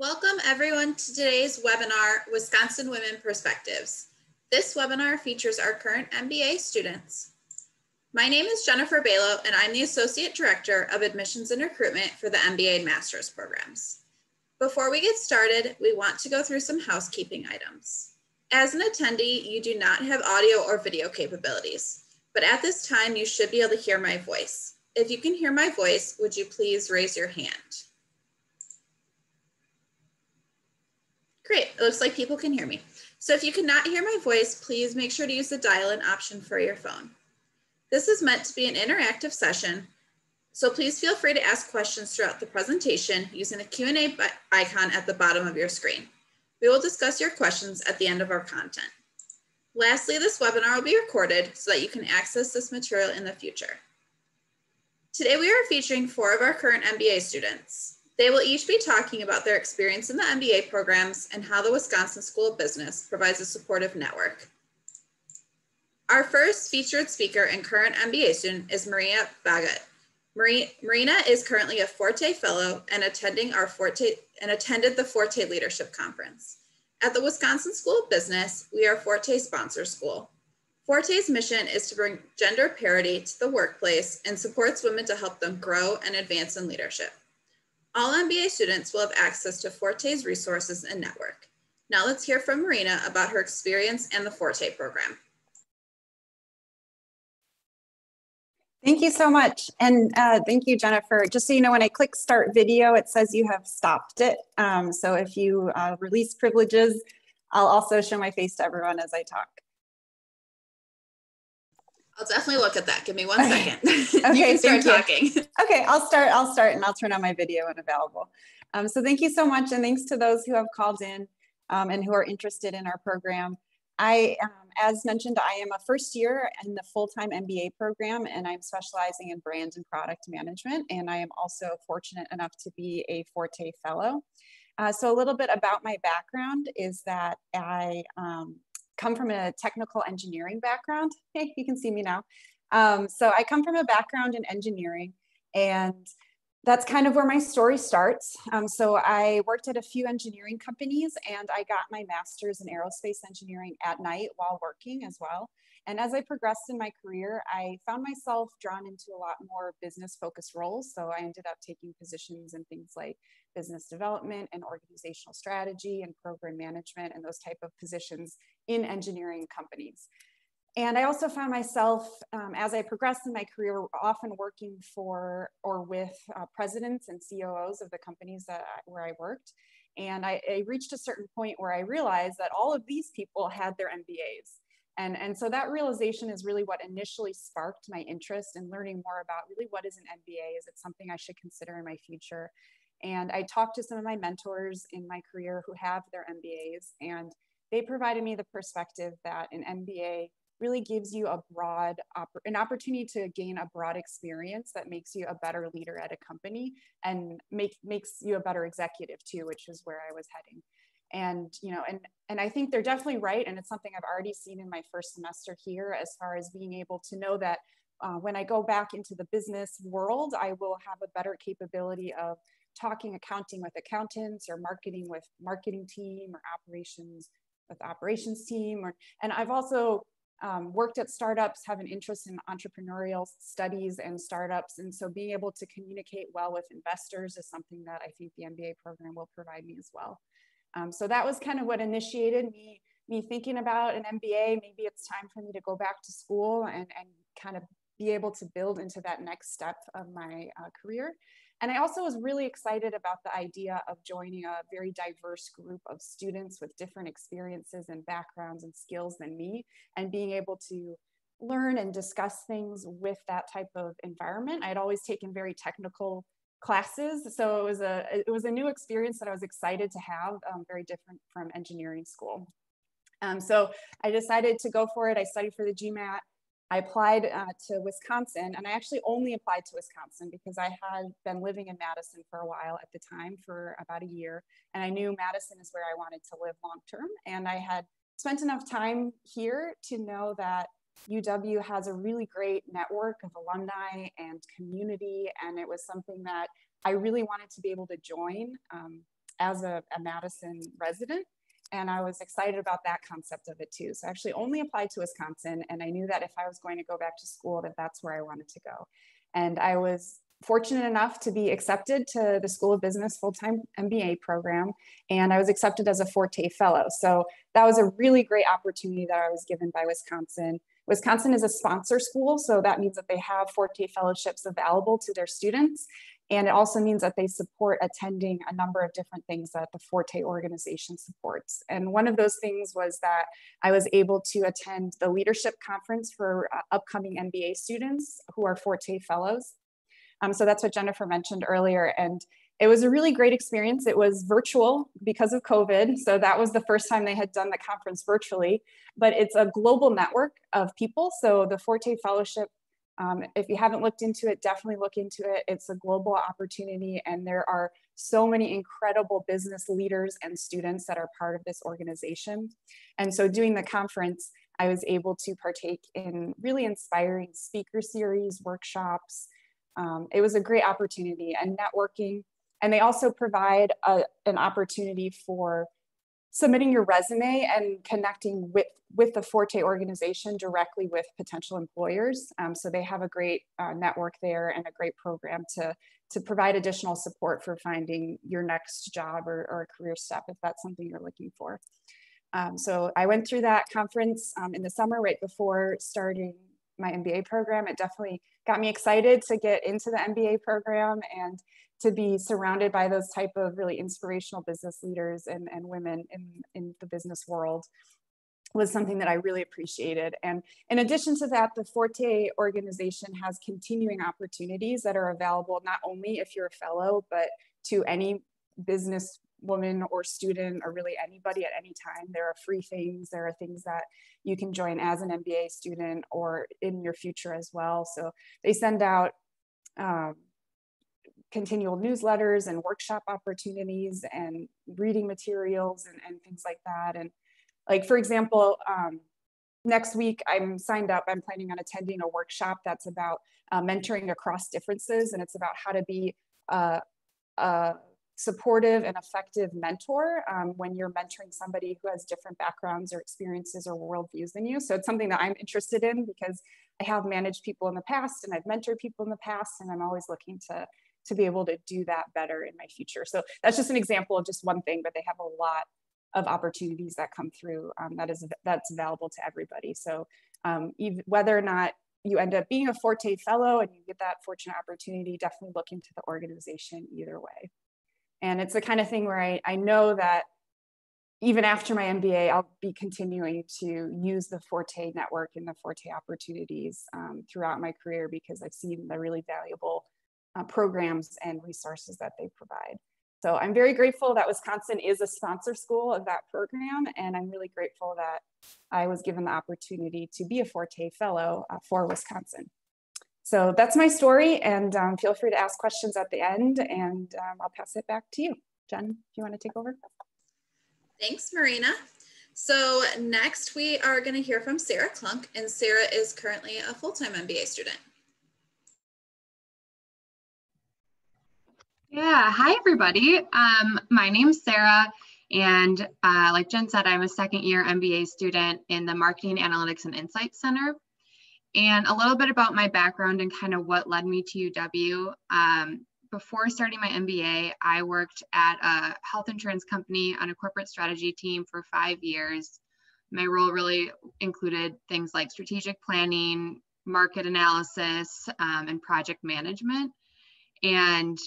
Welcome everyone to today's webinar, Wisconsin Women Perspectives. This webinar features our current MBA students. My name is Jennifer Balo and I'm the Associate Director of Admissions and Recruitment for the MBA and Master's programs. Before we get started, we want to go through some housekeeping items. As an attendee, you do not have audio or video capabilities, but at this time you should be able to hear my voice. If you can hear my voice, would you please raise your hand? Great, it looks like people can hear me. So if you cannot hear my voice, please make sure to use the dial-in option for your phone. This is meant to be an interactive session, so please feel free to ask questions throughout the presentation using the Q&A icon at the bottom of your screen. We will discuss your questions at the end of our content. Lastly, this webinar will be recorded so that you can access this material in the future. Today we are featuring 4 of our current MBA students. They will each be talking about their experience in the MBA programs and how the Wisconsin School of Business provides a supportive network. Our first featured speaker and current MBA student is Marina Bagat. Marina is currently a Forte Fellow and attended the Forte Leadership Conference. At the Wisconsin School of Business, we are Forte's sponsor school. Forte's mission is to bring gender parity to the workplace and supports women to help them grow and advance in leadership. All MBA students will have access to Forte's resources and network. Now let's hear from Marina about her experience and the Forte program. Thank you so much. And thank you, Jennifer. Just so you know, when I click start video, it says you have stopped it. So if you release privileges, I'll also show my face to everyone as I talk. I'll definitely look at that. Give me 1 second. Okay, you can start talking. Okay, I'll start and I'll turn on my video when available. So thank you so much. And thanks to those who have called in and who are interested in our program. As mentioned, I am a first year in the full-time MBA program and I'm specializing in brand and product management. And I am also fortunate enough to be a Forte Fellow. So a little bit about my background is that I come from a technical engineering background. Hey, you can see me now. So I come from a background in engineering, and that's kind of where my story starts. So I worked at a few engineering companies, and I got my master's in aerospace engineering at night while working as well. And as I progressed in my career, I found myself drawn into a lot more business-focused roles. So I ended up taking positions in things like business development and organizational strategy and program management and those type of positions in engineering companies. And I also found myself, as I progressed in my career, often working for or with presidents and COOs of the companies where I worked. And I reached a certain point where I realized that all of these people had their MBAs. And so that realization is really what initially sparked my interest in learning more about really what is an MBA. Is it something I should consider in my future? And I talked to some of my mentors in my career who have their MBAs, and they provided me the perspective that an MBA really gives you an opportunity to gain a broad experience that makes you a better leader at a company and makes you a better executive too, which is where I was heading. And, you know, and I think they're definitely right. And it's something I've already seen in my first semester here, as far as being able to know that when I go back into the business world, I will have a better capability of talking accounting with accountants, or marketing with marketing team, or operations with operations team. And I've also worked at startups, have an interest in entrepreneurial studies and startups. And so being able to communicate well with investors is something that I think the MBA program will provide me as well. So that was kind of what initiated me thinking about an MBA. Maybe it's time for me to go back to school and kind of be able to build into that next step of my career. And I also was really excited about the idea of joining a very diverse group of students with different experiences and backgrounds and skills than me, and being able to learn and discuss things with that type of environment. I'd always taken very technical classes, so it was a new experience that I was excited to have, very different from engineering school. So I decided to go for it. I studied for the GMAT. I applied to Wisconsin, and I actually only applied to Wisconsin because I had been living in Madison for a while at the time, for about a year, and I knew Madison is where I wanted to live long term. And I had spent enough time here to know that UW has a really great network of alumni and community, and it was something that I really wanted to be able to join as a Madison resident. And I was excited about that concept of it too. So I actually only applied to Wisconsin, and I knew that if I was going to go back to school, that that's where I wanted to go. And I was fortunate enough to be accepted to the School of Business full-time MBA program, and I was accepted as a Forte Fellow. So that was a really great opportunity that I was given by Wisconsin. Wisconsin is a sponsor school, so that means that they have Forte Fellowships available to their students. And it also means that they support attending a number of different things that the Forte organization supports. And one of those things was that I was able to attend the leadership conference for upcoming MBA students who are Forte Fellows. So that's what Jennifer mentioned earlier. And it was a really great experience. It was virtual because of COVID. So that was the first time they had done the conference virtually, but it's a global network of people. So the Forte Fellowship, if you haven't looked into it, definitely look into it. It's a global opportunity, and there are so many incredible business leaders and students that are part of this organization. And so doing the conference, I was able to partake in really inspiring speaker series, workshops. It was a great opportunity and networking. And they also provide an opportunity for submitting your resume and connecting with the Forte organization directly with potential employers. So they have a great network there and a great program to provide additional support for finding your next job or a career step if that's something you're looking for. So I went through that conference in the summer right before starting my MBA program. It definitely got me excited to get into the MBA program and to be surrounded by those type of really inspirational business leaders and women in the business world was something that I really appreciated. And in addition to that, the Forte organization has continuing opportunities that are available not only if you're a fellow, but to any business woman or student or really anybody at any time. There are free things. There are things that you can join as an MBA student or in your future as well. So they send out continual newsletters and workshop opportunities and reading materials and things like that. And like, for example, next week I'm signed up, I'm planning on attending a workshop that's about mentoring across differences. And it's about how to be a supportive and effective mentor when you're mentoring somebody who has different backgrounds or experiences or worldviews than you. So it's something that I'm interested in because I have managed people in the past and I've mentored people in the past, and I'm always looking to be able to do that better in my future. So that's just an example of just one thing, but they have a lot of opportunities that come through that's available to everybody. So even whether or not you end up being a Forte Fellow and you get that fortunate opportunity, definitely look into the organization either way. And it's the kind of thing where I know that even after my MBA, I'll be continuing to use the Forte network and the Forte opportunities throughout my career because I've seen the really valuable programs and resources that they provide. So I'm very grateful that Wisconsin is a sponsor school of that program. And I'm really grateful that I was given the opportunity to be a Forte Fellow for Wisconsin. So that's my story, and feel free to ask questions at the end, and I'll pass it back to you. Jen, if you want to take over. Thanks, Marina. So next we are going to hear from Sarah Klunk, and Sarah is currently a full-time MBA student. Yeah, hi everybody. My name's Sarah, and like Jen said, I'm a second-year MBA student in the Marketing Analytics and Insights Center. And a little bit about my background and kind of what led me to UW. Before starting my MBA, I worked at a health insurance company on a corporate strategy team for 5 years. My role really included things like strategic planning, market analysis, and project management. And,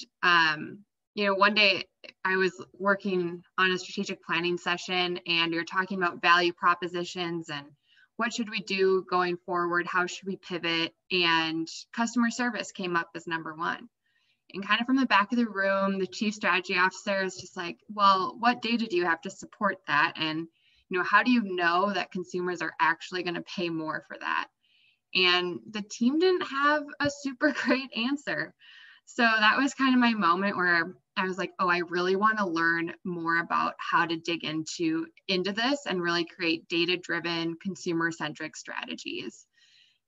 you know, one day I was working on a strategic planning session and we were talking about value propositions and what should we do going forward? How should we pivot? And customer service came up as number one. And kind of from the back of the room, the chief strategy officer is just like, well, what data do you have to support that? And, you know, how do you know that consumers are actually going to pay more for that? And the team didn't have a super great answer. So that was kind of my moment where I was like, oh, I really want to learn more about how to dig into this and really create data-driven, consumer-centric strategies.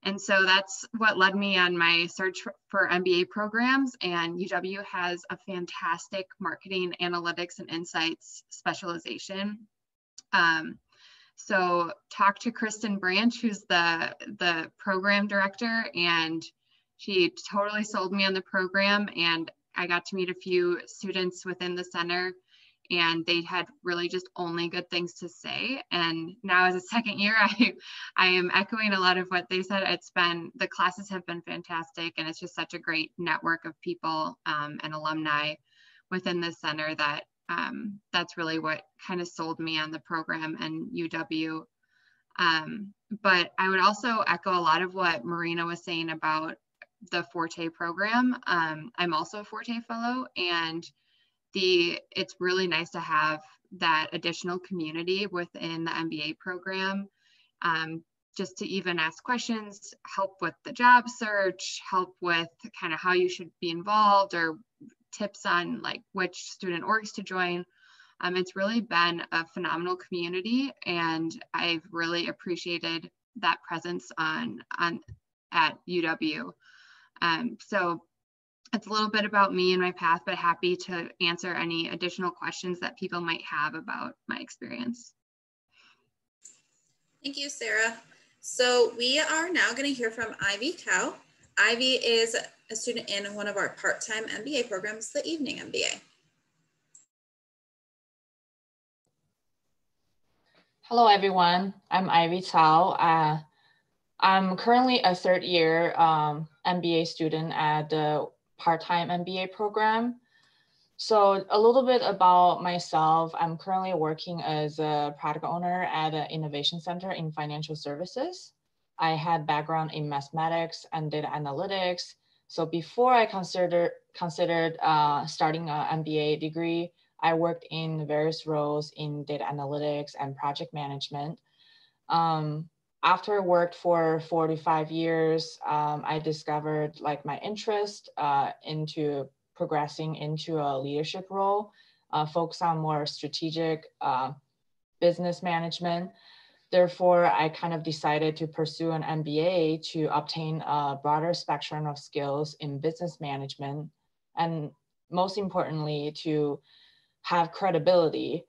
And so that's what led me on my search for MBA programs. And UW has a fantastic marketing, analytics, and insights specialization. So talk to Kristen Branch, who's the program director, and she totally sold me on the program. And I got to meet a few students within the center, and they had really just only good things to say. And now as a second year, I am echoing a lot of what they said. The classes have been fantastic, and it's just such a great network of people and alumni within the center that that's really what kind of sold me on the program and UW. But I would also echo a lot of what Marina was saying about the Forte program. I'm also a Forte fellow, and it's really nice to have that additional community within the MBA program, just to even ask questions, help with the job search, help with kind of how you should be involved, or tips on like which student orgs to join. It's really been a phenomenal community, and I've really appreciated that presence at UW. So it's a little bit about me and my path, but happy to answer any additional questions that people might have about my experience. Thank you, Sarah. So we are now going to hear from Ivy Cow. Ivy is a student in one of our part-time MBA programs, the Evening MBA. Hello, everyone. I'm Ivy Cao. I'm currently a third-year MBA student at the part-time MBA program. So a little bit about myself. I'm currently working as a product owner at an innovation center in financial services. I had background in mathematics and data analytics. So before I considered starting an MBA degree, I worked in various roles in data analytics and project management. After I worked for 45 years, I discovered like my interest into progressing into a leadership role, focus on more strategic business management. Therefore, I kind of decided to pursue an MBA to obtain a broader spectrum of skills in business management, and most importantly, to have credibility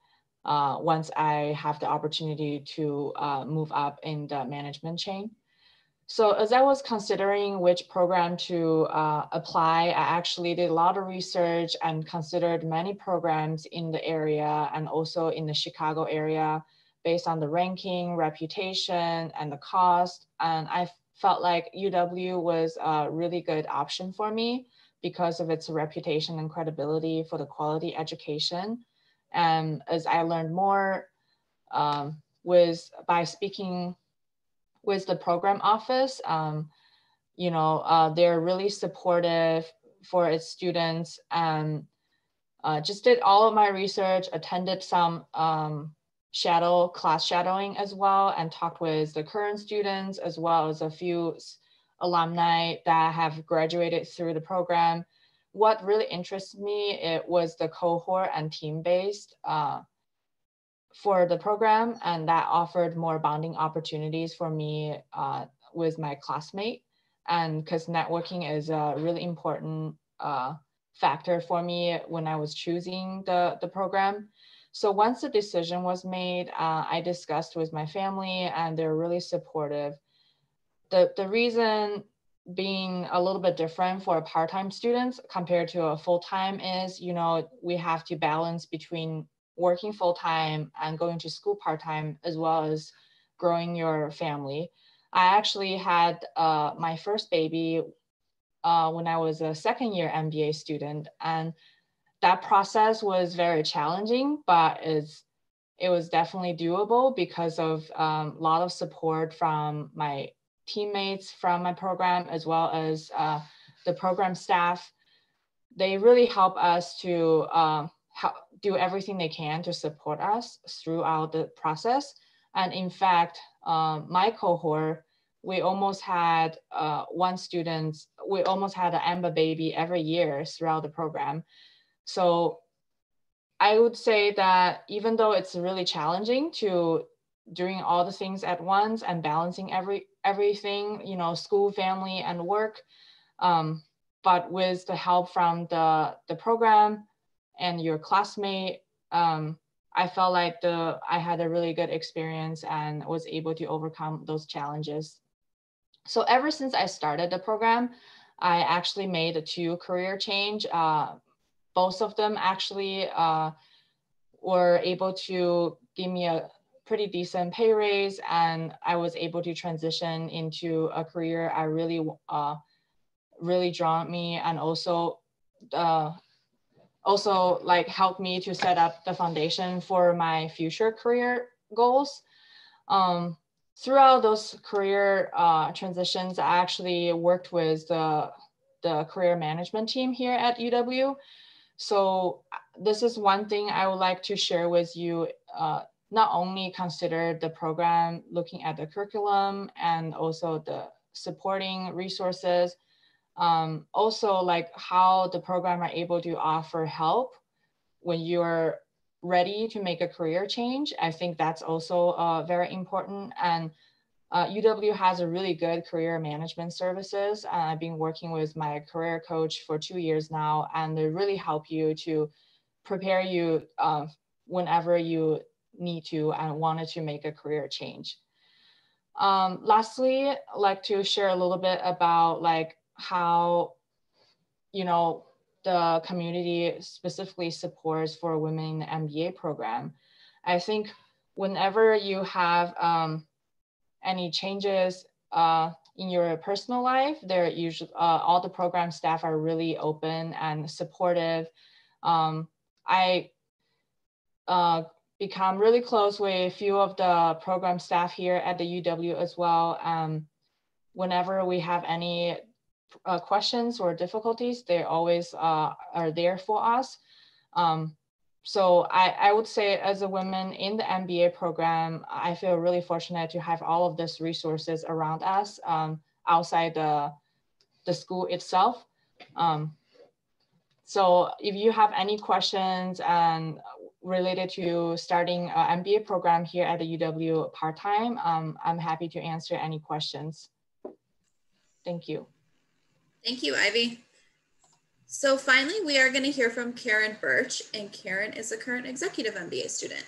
once I have the opportunity to move up in the management chain. So as I was considering which program to apply, I actually did a lot of research and considered many programs in the area and also in the Chicago area based on the ranking, reputation, and the cost. And I felt like UW was a really good option for me because of its reputation and credibility for the quality education. And as I learned more by speaking with the program office, they're really supportive for its students, and just did all of my research, attended some class shadowing as well, and talked with the current students as well as a few alumni that have graduated through the program. What really interested me, it was the cohort and team-based for the program, and that offered more bonding opportunities for me with my classmate. And because networking is a really important factor for me when I was choosing the program. So once the decision was made, I discussed with my family, and they're really supportive. The reason being a little bit different for part-time students compared to a full-time is, we have to balance between working full-time and going to school part-time, as well as growing your family. I actually had my first baby when I was a second-year MBA student, and that process was very challenging, but it was definitely doable because of a lot of support from my teammates from my program, as well as the program staff. They really help us to do everything they can to support us throughout the process. And in fact, my cohort, we almost had an AMBA baby every year throughout the program. So I would say that even though it's really challenging to doing all the things at once and balancing everything, you know, school, family, and work. But with the help from the program and your classmate, I felt like I had a really good experience and was able to overcome those challenges. So ever since I started the program, I actually made 2 career change. Both of them actually were able to give me a pretty decent pay raise, and I was able to transition into a career I really drawn me, and also like helped me to set up the foundation for my future career goals. Throughout those career transitions, I actually worked with the career management team here at UW. So this is one thing I would like to share with you. Not only consider the program, looking at the curriculum and also the supporting resources, also like how the program are able to offer help when you're ready to make a career change. I think that's also very important. And UW has a really good career management services. I've been working with my career coach for 2 years now, and they really help you to prepare you whenever you need to and wanted to make a career change. Lastly, I'd like to share a little bit about like how, you know, the community specifically supports for women in the MBA program. I think whenever you have any changes in your personal life, they're usually all the program staff are really open and supportive. I become really close with a few of the program staff here at the UW as well. Whenever we have any questions or difficulties, they always are there for us. So I would say as a woman in the MBA program, I feel really fortunate to have all of these resources around us outside the school itself. So if you have any questions and related to starting an MBA program here at the UW part-time, I'm happy to answer any questions. Thank you. Thank you, Ivy. So finally, we are going to hear from Karen Birch, and Karen is a current executive MBA student.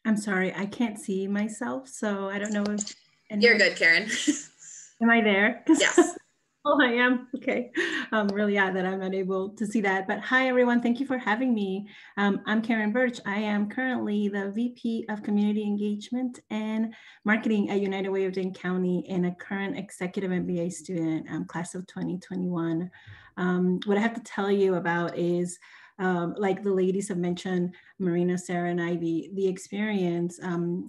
I'm sorry, I can't see myself, so I don't know if You're good, Karen. Am I there? Yes. Oh, I am. Okay. I'm really odd that I'm unable to see that. But hi, everyone. Thank you for having me. I'm Karen Birch. I am currently the VP of Community Engagement and Marketing at United Way of Dane County and a current executive MBA student, class of 2021. What I have to tell you about is, like the ladies have mentioned, Marina, Sarah, and Ivy, the experience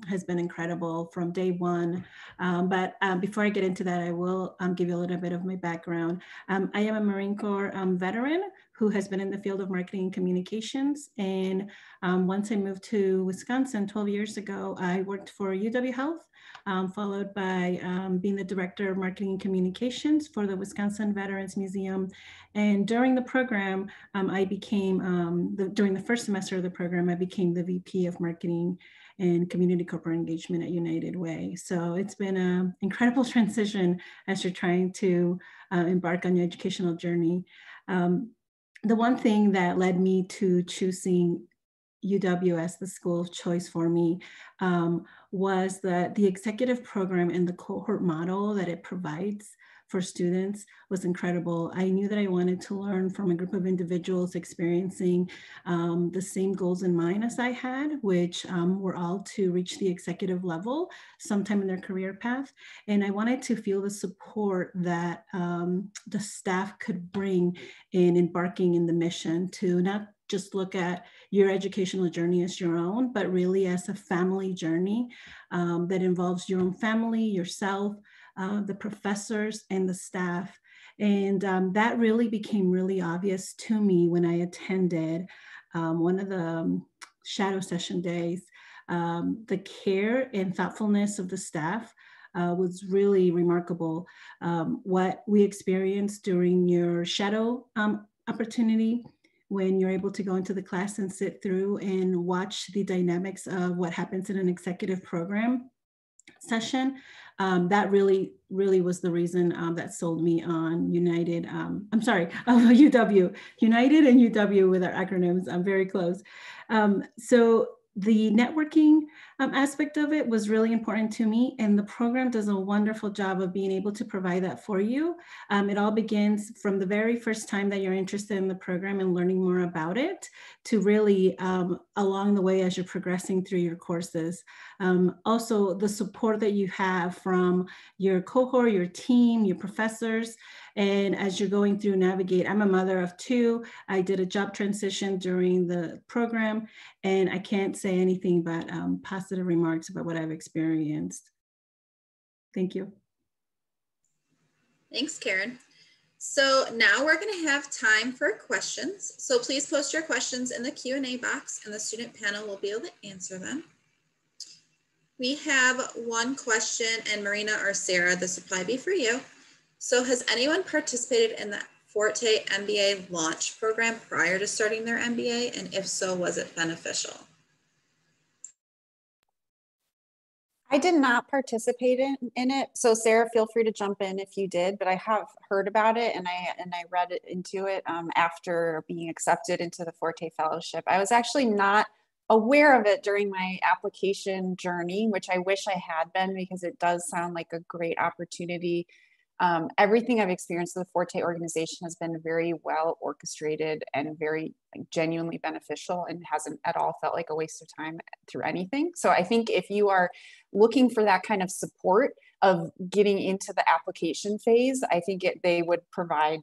has been incredible from day one. But before I get into that, I will give you a little bit of my background. I am a Marine Corps veteran who has been in the field of marketing and communications. And once I moved to Wisconsin 12 years ago, I worked for UW Health, followed by being the director of marketing and communications for the Wisconsin Veterans Museum. And during the program, I became, during the first semester of the program, I became the VP of marketing and community corporate engagement at United Way. So it's been an incredible transition as you're trying to embark on your educational journey. The one thing that led me to choosing UW as the school of choice for me was that the executive program and the cohort model that it provides for students was incredible. I knew that I wanted to learn from a group of individuals experiencing the same goals in mind as I had, which were all to reach the executive level sometime in their career path. And I wanted to feel the support that the staff could bring in embarking in the mission to not just look at your educational journey as your own, but really as a family journey that involves your own family, yourself, the professors and the staff. And that really became really obvious to me when I attended one of the shadow session days. The care and thoughtfulness of the staff was really remarkable. What we experienced during your shadow opportunity, when you're able to go into the class and sit through and watch the dynamics of what happens in an executive program session, that really was the reason that sold me on United. I'm sorry, UW, United and UW with our acronyms. I'm very close. So the networking aspect of it was really important to me, and the program does a wonderful job of being able to provide that for you. It all begins from the very first time that you're interested in the program and learning more about it, to really along the way as you're progressing through your courses. Also, the support that you have from your cohort, your team, your professors, and as you're going through Navigate. I'm a mother of two. I did a job transition during the program, and I can't say anything but positive remarks about what I've experienced. Thank you. Thanks, Karen. So now we're going to have time for questions. So please post your questions in the Q&A box, and the student panel will be able to answer them. We have one question, and Marina or Sarah, this will probably be for you. So has anyone participated in the Forte MBA launch program prior to starting their MBA? And if so, was it beneficial? I did not participate in it. So Sarah, feel free to jump in if you did, but I have heard about it, and I read into it after being accepted into the Forte Fellowship. I was actually not aware of it during my application journey, which I wish I had been, because it does sound like a great opportunity. Everything I've experienced with the Forte organization has been very well orchestrated and very genuinely beneficial, and hasn't at all felt like a waste of time through anything. So I think if you are looking for that kind of support of getting into the application phase, I think they would provide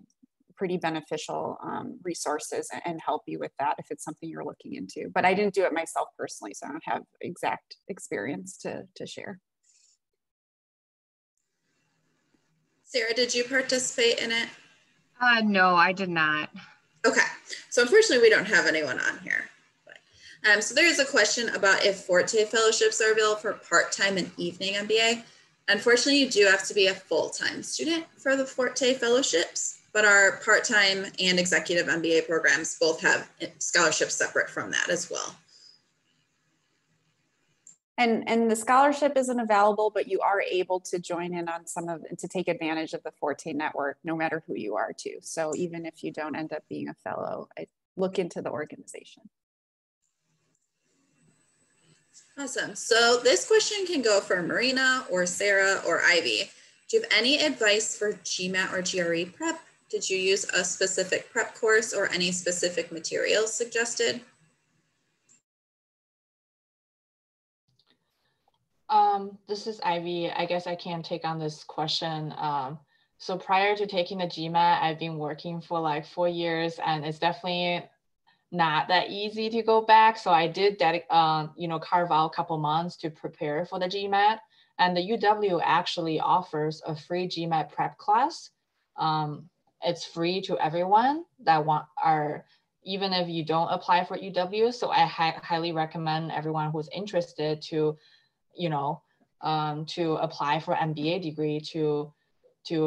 pretty beneficial resources and help you with that if it's something you're looking into. But I didn't do it myself personally, so I don't have exact experience to share. Sarah, did you participate in it? No, I did not. Okay, so unfortunately we don't have anyone on here. But, so there is a question about if Forte fellowships are available for part-time and evening MBA. Unfortunately, you do have to be a full-time student for the Forte fellowships, but our part-time and executive MBA programs both have scholarships separate from that as well. And the scholarship isn't available, but you are able to join in on to take advantage of the Forte network, no matter who you are too. So even if you don't end up being a fellow, look into the organization. Awesome. So this question can go for Marina or Sarah or Ivy. Do you have any advice for GMAT or GRE prep? Did you use a specific prep course or any specific materials suggested? This is Ivy. I guess I can take on this question. So prior to taking the GMAT, I've been working for like 4 years, and it's definitely not that easy to go back. So I did carve out a couple months to prepare for the GMAT, and the UW actually offers a free GMAT prep class. It's free to everyone that even if you don't apply for UW. So I highly recommend everyone who's interested to apply for MBA degree to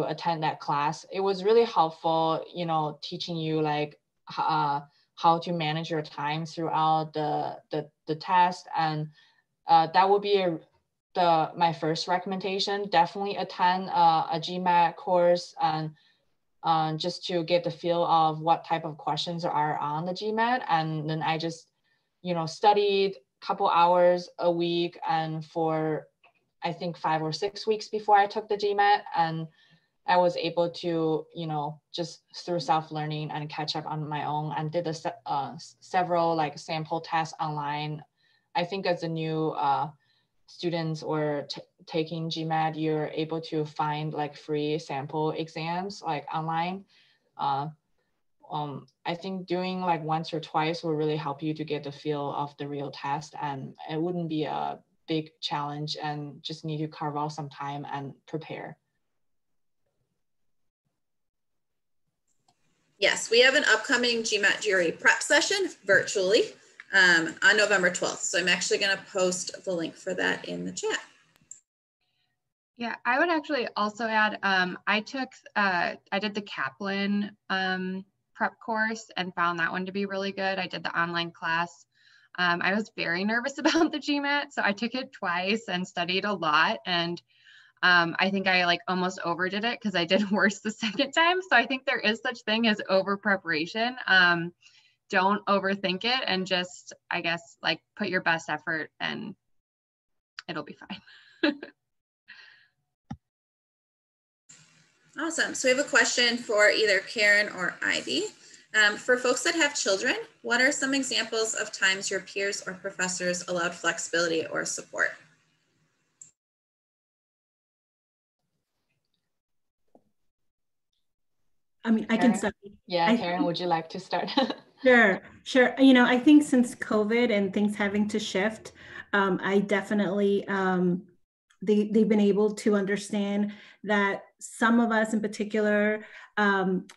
attend that class. It was really helpful, teaching you like how to manage your time throughout the test. And that would be my first recommendation. Definitely attend a GMAT course, and just to get the feel of what type of questions are on the GMAT. And then I just, studied couple hours a week, and for I think 5 or 6 weeks before I took the GMAT, and I was able to just through self-learning and catch up on my own, and did several like sample tests online. I think as a new students or taking GMAT, you're able to find like free sample exams like online. I think doing like once or twice will really help you to get the feel of the real test, and it wouldn't be a big challenge, and just need to carve out some time and prepare. Yes, we have an upcoming GMAT GRE prep session virtually on November 12th. So I'm actually going to post the link for that in the chat. Yeah, I would actually also add, I did the Kaplan prep course and found that one to be really good. I did the online class. I was very nervous about the GMAT, so I took it twice and studied a lot. And I think I like almost overdid it because I did worse the second time. So I think there is such thing as over preparation. Don't overthink it and just, I guess, like put your best effort and it'll be fine. Awesome. So we have a question for either Karen or Ivy. For folks that have children, what are some examples of times your peers or professors allowed flexibility or support? I mean, I can start. Yeah, Karen, would you like to start? Sure. You know, I think since COVID and things having to shift, I definitely, they've been able to understand that some of us in particular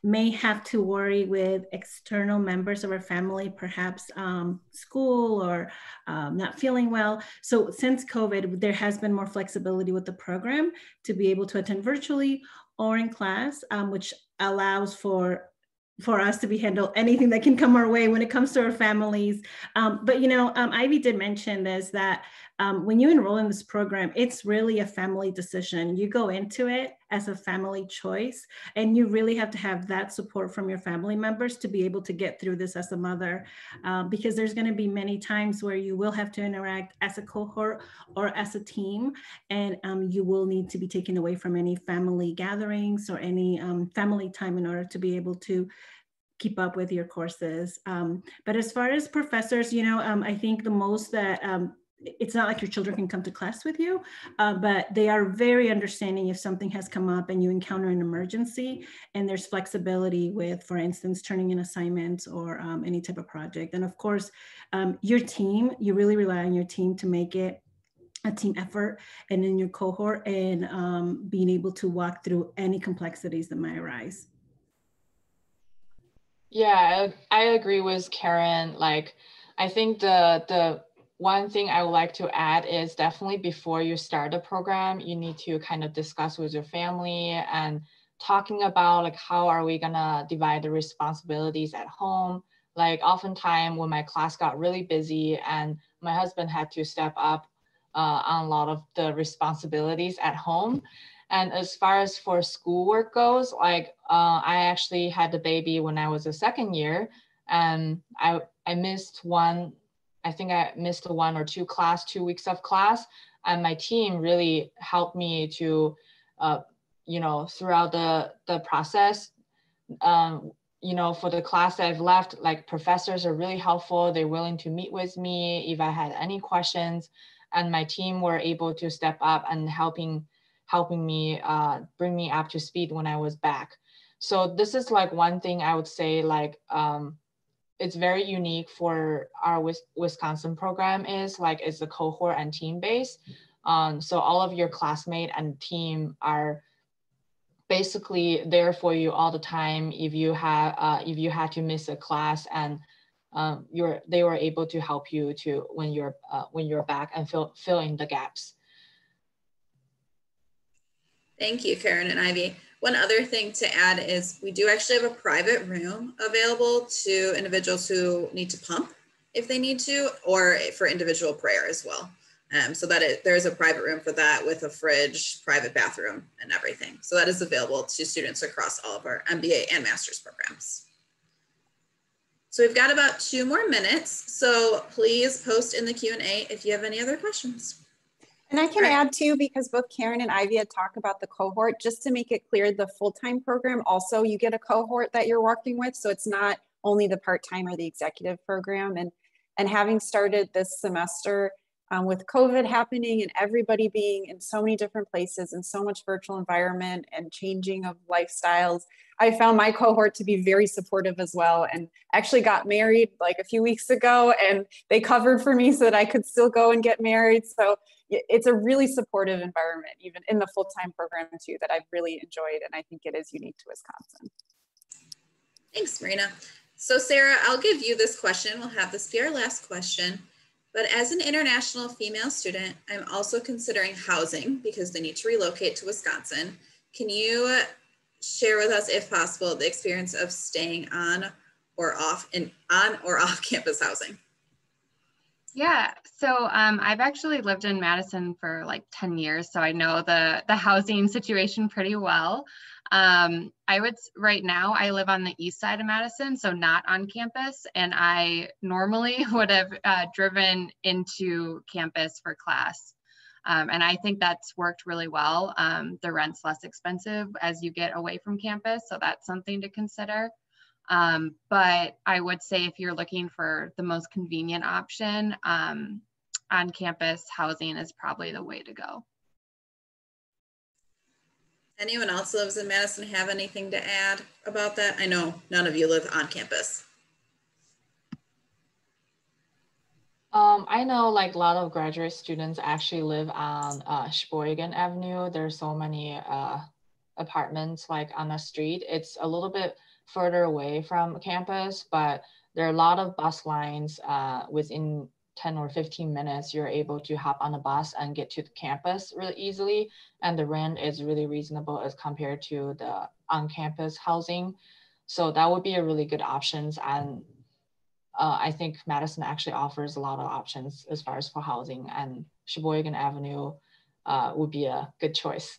may have to worry with external members of our family, perhaps school or not feeling well. So since COVID, there has been more flexibility with the program to be able to attend virtually or in class, which allows for us to be handle anything that can come our way when it comes to our families. But you know, Ivy did mention this, that when you enroll in this program, it's really a family decision. You go into it as a family choice, and you really have to have that support from your family members to be able to get through this as a mother, because there's going to be many times where you will have to interact as a cohort or as a team, and you will need to be taken away from any family gatherings or any family time in order to be able to keep up with your courses. But as far as professors, you know, I think the most that it's not like your children can come to class with you, but they are very understanding if something has come up and you encounter an emergency, and there's flexibility with, for instance, turning in assignments or any type of project. And of course, your team, you really rely on your team to make it a team effort, and in your cohort, and being able to walk through any complexities that might arise. Yeah, I agree with Karen. Like, I think the one thing I would like to add is definitely before you start the program, you need to kind of discuss with your family and talking about like, how are we gonna divide the responsibilities at home? Like oftentimes when my class got really busy and my husband had to step up on a lot of the responsibilities at home. And as far as for schoolwork goes, like I actually had the baby when I was a second year, and I missed one. I think I missed 1 or 2 weeks of class, and my team really helped me to, you know, throughout the process. You know, for the class that I've left, like professors are really helpful. They're willing to meet with me if I had any questions, and my team were able to step up and helping me bring me up to speed when I was back. So this is like one thing I would say, like it's very unique for our Wisconsin program, is like it's a cohort and team based. So all of your classmates and team are basically there for you all the time. If you had to miss a class, and they were able to help you to when you're back and fill in the gaps. Thank you, Karen and Ivy. One other thing to add is we do actually have a private room available to individuals who need to pump if they need to, or for individual prayer as well. So that there's a private room for that with a fridge, private bathroom, and everything. So that is available to students across all of our MBA and master's programs. So we've got about 2 more minutes. So please post in the Q&A if you have any other questions. And I can add too, because both Karen and Ivy had talked about the cohort, just to make it clear, the full-time program also, you get a cohort that you're working with. So it's not only the part-time or the executive program. And having started this semester with COVID happening and everybody being in so many different places and so much virtual environment and changing of lifestyles, I found my cohort to be very supportive as well, and actually got married like a few weeks ago, and they covered for me so that I could still go and get married. So it's a really supportive environment, even in the full-time program too, that I've really enjoyed. And I think it is unique to Wisconsin. Thanks, Marina. So Sarah, I'll give you this question. We'll have this be our last question. but as an international female student, I'm also considering housing because they need to relocate to Wisconsin. Can you share with us, if possible, the experience of staying on or off campus housing? Yeah, so I've actually lived in Madison for like 10 years, so I know the housing situation pretty well. Right now I live on the east side of Madison, so not on campus, and I normally would have driven into campus for class. And I think that's worked really well. The rent's less expensive as you get away from campus, so that's something to consider. But I would say if you're looking for the most convenient option, on campus housing is probably the way to go. Anyone else lives in Madison have anything to add about that? I know none of you live on campus. I know like a lot of graduate students actually live on Sheboygan Avenue. There's so many apartments like on the street. It's a little bit further away from campus, but there are a lot of bus lines within 10 or 15 minutes. You're able to hop on a bus and get to the campus really easily. And the rent is really reasonable as compared to the on-campus housing. So that would be a really good option. And I think Madison actually offers a lot of options as far as for housing, and Sheboygan Avenue would be a good choice.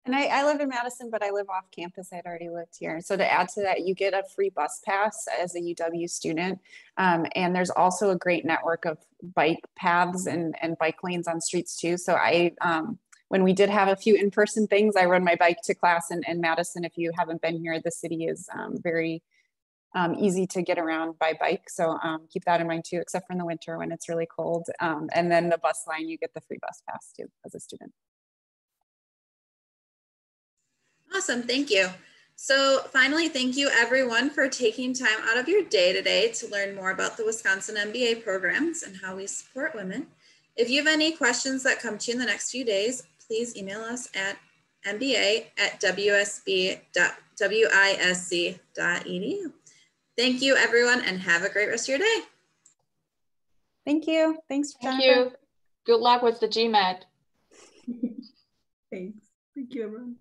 And I live in Madison, but I live off campus. I'd already lived here. So to add to that, you get a free bus pass as a UW student. And there's also a great network of bike paths and bike lanes on streets too. So when we did have a few in-person things, I rode my bike to class in Madison. If you haven't been here, the city is very easy to get around by bike. So keep that in mind too, except for in the winter when it's really cold. And then the bus line, you get the free bus pass too as a student. Awesome, thank you. So finally, thank you everyone for taking time out of your day today to learn more about the Wisconsin MBA programs and how we support women. If you have any questions that come to you in the next few days, please email us at mba@wisc.edu. Thank you everyone and have a great rest of your day. Thank you. Thanks, Jennifer. Thank you. Good luck with the GMAT. Thanks. Thank you, everyone.